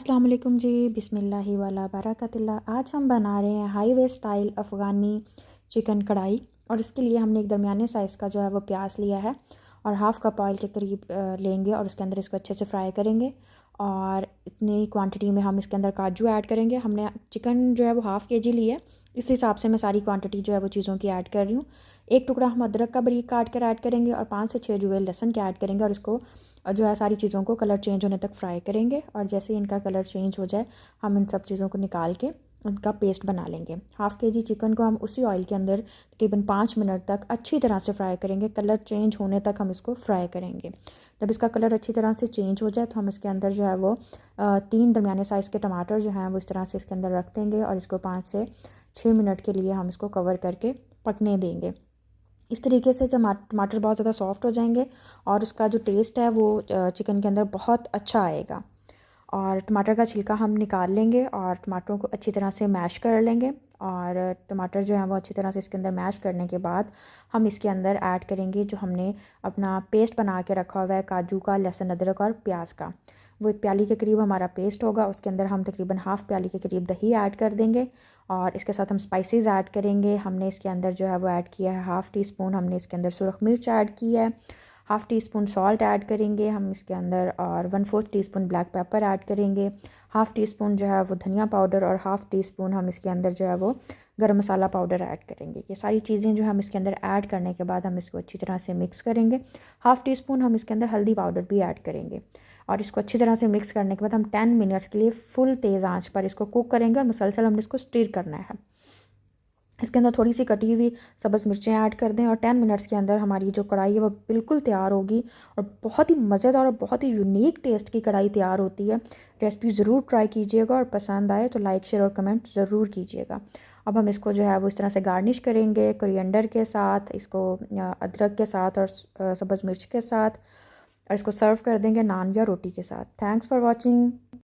अस्सलाम वालेकुम जी, बिस्मिल्लाहि वाला बरकतिल्लाह। आज हम बना रहे हैं हाईवे स्टाइल अफ़गानी चिकन कढ़ाई। और इसके लिए हमने एक दरमियाने साइज़ का जो है वो प्याज लिया है और हाफ़ कप ऑयल के करीब लेंगे और उसके अंदर इसको अच्छे से फ्राई करेंगे। और इतनी क्वांटिटी में हम इसके अंदर काजू ऐड करेंगे। हमने चिकन जो है वो हाफ़ केजी लिया है, इस हिसाब से मैं सारी क्वांटिटी जो है वो चीज़ों की ऐड कर रही हूँ। एक टुकड़ा हम अदरक का बारीक काट कर ऐड करेंगे और 5 से 6 जुए लहसुन के ऐड करेंगे और इसको जो है सारी चीज़ों को कलर चेंज होने तक फ्राई करेंगे। और जैसे ही इनका कलर चेंज हो जाए हम इन सब चीज़ों को निकाल के उनका पेस्ट बना लेंगे। हाफ़ केजी चिकन को हम उसी ऑयल के अंदर तकरीबन 5 मिनट तक अच्छी तरह से फ्राई करेंगे। कलर चेंज होने तक हम इसको फ्राई करेंगे। जब इसका कलर अच्छी तरह से चेंज हो जाए तो हम इसके अंदर जो है वो 3 दरमियाने साइज़ के टमाटर जो हैं वो इस तरह से इसके अंदर रख देंगे और इसको 5 से 6 मिनट के लिए हम इसको कवर करके पकने देंगे। इस तरीके से जब टमाटर बहुत ज़्यादा सॉफ्ट हो जाएंगे और उसका जो टेस्ट है वो चिकन के अंदर बहुत अच्छा आएगा। और टमाटर का छिलका हम निकाल लेंगे और टमाटरों को अच्छी तरह से मैश कर लेंगे। और टमाटर जो है वो अच्छी तरह से इसके अंदर मैश करने के बाद हम इसके अंदर ऐड करेंगे जो हमने अपना पेस्ट बना के रखा हुआ है काजू का, लहसुन, अदरक और प्याज का। वो 1 प्याली के करीब हमारा पेस्ट होगा। उसके अंदर हम तकरीबन हाफ़ प्याली के करीब दही ऐड कर देंगे और इसके साथ हम स्पाइसेस ऐड करेंगे। हमने इसके अंदर जो है वो ऐड किया है हाफ़ टी स्पून हमने इसके अंदर सुरख मिर्च ऐड की है, half tea spoon salt add करेंगे हम इसके अंदर और 1/4 टीस्पून ब्लैक पेपर ऐड करेंगे। हाफ़ टी स्पून जो है वो धनिया पाउडर और हाफ़ टी स्पून हम इसके अंदर जो है वो गरम मसाला पाउडर ऐड करेंगे। ये सारी चीज़ें जो हम इसके अंदर ऐड करने के बाद हम इसको अच्छी तरह से मिक्स करेंगे। हाफ़ टी स्पून हम इसके अंदर हल्दी पाउडर भी ऐड करेंगे और इसको अच्छी तरह से मिक्स करने के बाद हम 10 मिनट्स के लिए फुल तेज़ आंच पर इसको कुक करेंगे और मुसलसल हमने इसको स्टीर करना है। इसके अंदर थोड़ी सी कटी हुई सब्ज़ मिर्चें ऐड कर दें और 10 मिनट्स के अंदर हमारी जो कढ़ाई है वो बिल्कुल तैयार होगी और बहुत ही मज़ेदार और बहुत ही यूनिक टेस्ट की कढ़ाई तैयार होती है। रेसिपी ज़रूर ट्राई कीजिएगा और पसंद आए तो लाइक, शेयर और कमेंट ज़रूर कीजिएगा। अब हम इसको जो है वो इस तरह से गार्निश करेंगे कोरिएंडर के साथ, इसको अदरक के साथ और सब्ज़ मिर्च के साथ, और इसको सर्व कर देंगे नान या रोटी के साथ। Thanks for watching.